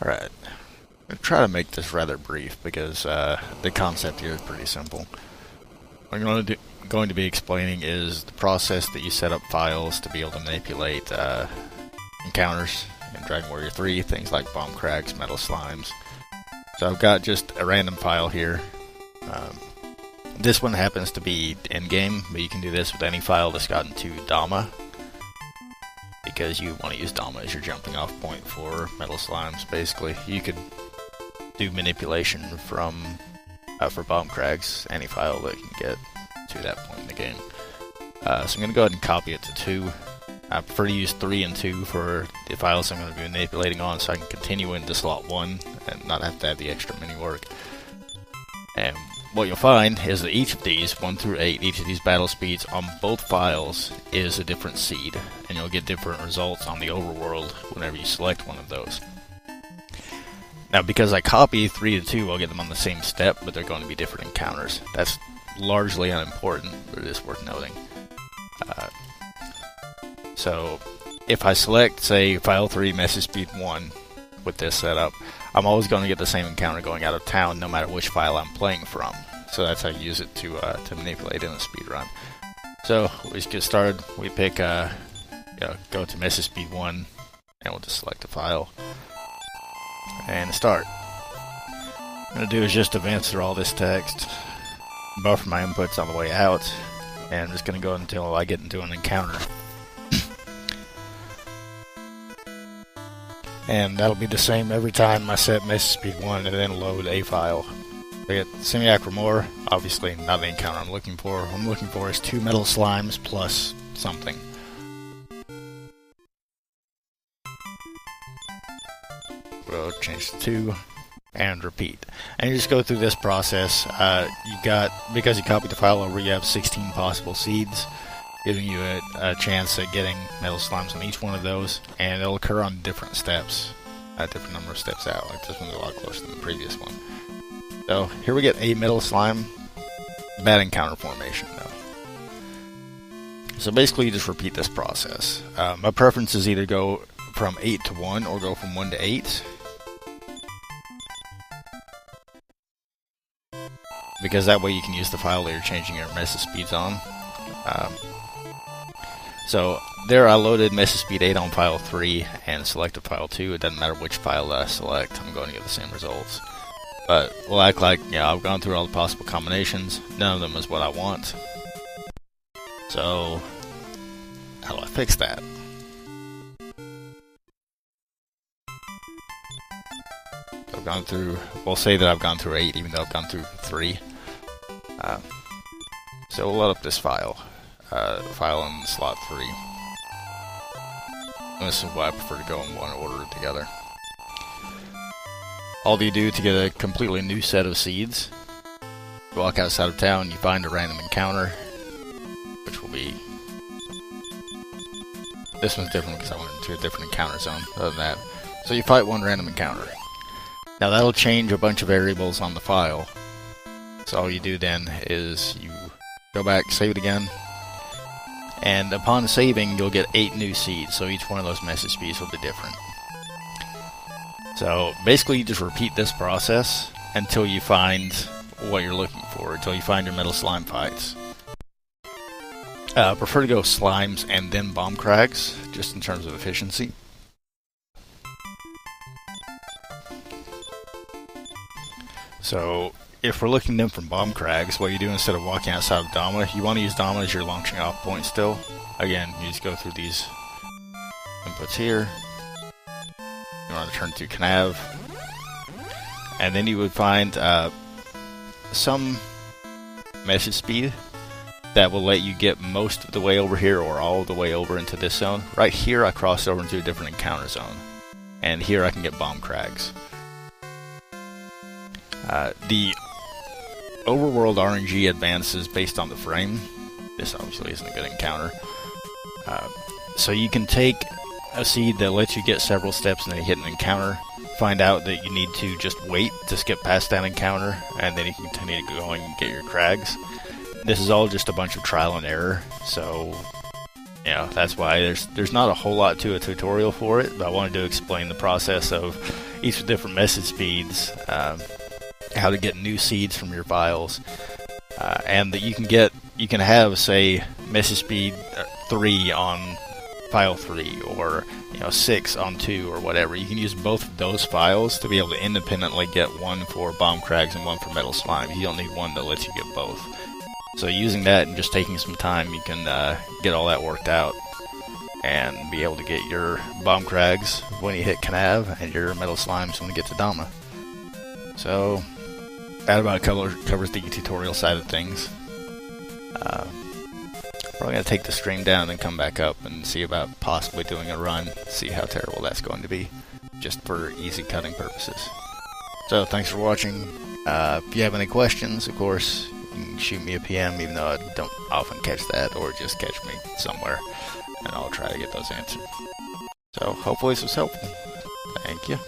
Alright, I'll try to make this rather brief because the concept here is pretty simple. What I'm going to be explaining is the process that you set up files to be able to manipulate encounters in Dragon Warrior 3, things like bomb cracks, metal slimes. So I've got just a random file here. This one happens to be endgame, but you can do this with any file that's gotten to Dama, because you want to use Dama as your jumping off point for metal slimes. Basically, you could do manipulation from for bomb cracks, any file that can get to that point in the game. So I'm going to go ahead and copy it to 2. I prefer to use 3 and 2 for the files I'm going to be manipulating on, so I can continue into slot 1 and not have to have the extra mini work. And what you'll find is that each of these, 1 through 8, each of these battle speeds on both files is a different seed, and you'll get different results on the overworld whenever you select one of those. Now, because I copy 3 to 2, I'll get them on the same step, but they're going to be different encounters. That's largely unimportant, but it is worth noting. So, if I select, say, file 3, message speed 1, with this setup, I'm always going to get the same encounter going out of town, no matter which file I'm playing from. So that's how you use it to manipulate in a speedrun. So we just get started. We pick, go to message speed 1, and we'll just select a file and start. What I'm going to do is just advance through all this text, buffer my inputs on the way out, and I'm just going to go until I get into an encounter. And that'll be the same every time I set message speed 1 and then load a file. I get Simiac Remore, obviously not the encounter I'm looking for. What I'm looking for is 2 metal slimes plus something. We'll change to 2 and repeat. And you just go through this process. Because you copied the file over, you have 16 possible seeds, giving you a chance at getting metal slimes on each one of those, and it'll occur on different steps, a different number of steps out. Like this one's a lot closer than the previous one. So here we get a metal slime, bad encounter formation though. So basically you just repeat this process. My preference is either go from 8 to 1 or go from 1 to 8. Because that way you can use the file that you're changing your message speeds on. So there I loaded message speed 8 on file 3 and selected file 2. It doesn't matter which file that I select, I'm going to get the same results. But we'll act like, I've gone through all the possible combinations. None of them is what I want. So, how do I fix that? I've gone through, we'll say that I've gone through 8 even though I've gone through 3. So we'll load up this file. File in slot 3. And this is why I prefer to go in one order together. All you do to get a completely new set of seeds, you walk outside of town, you find a random encounter, which will be... This one's different because I went into a different encounter zone other than that. So you fight one random encounter. Now that'll change a bunch of variables on the file. So all you do then is you go back, save it again, and upon saving, you'll get 8 new seeds, so each one of those message speeds will be different. So basically, you just repeat this process until you find what you're looking for, until you find your metal slime fights. I prefer to go slimes and then bomb cracks, just in terms of efficiency. So, if we're looking then from bomb cracks, what you do instead of walking outside of Dama, you want to use Dama as your launching off point still. Again, you just go through these inputs here. You want to turn to Canav. And then you would find some message speed that will let you get most of the way over here or all of the way over into this zone. Right here I crossed over into a different encounter zone. And here I can get bomb cracks. The overworld RNG advances based on the frame. This obviously isn't a good encounter. So you can take a seed that lets you get several steps and then you hit an encounter, find out that you need to just wait to skip past that encounter, and then you can continue going and get your crags. This is all just a bunch of trial and error, so that's why there's not a whole lot to a tutorial for it, but I wanted to explain the process of each with different message speeds, how to get new seeds from your files, and that you can have, say, message speed 3 on file 3, or 6 on 2, or whatever. You can use both of those files to be able to independently get one for bomb crags and one for metal slime. You don't need one that lets you get both. So using that and just taking some time, you can get all that worked out and be able to get your bomb crags when you hit Canav and your metal slimes when you get to Dama. So that about covers the tutorial side of things. Probably going to take the stream down and then come back up and see about possibly doing a run, see how terrible that's going to be, just for easy cutting purposes. So thanks for watching. If you have any questions, of course, you can shoot me a PM, even though I don't often catch that, or just catch me somewhere, and I'll try to get those answered. So hopefully this was helpful. Thank you.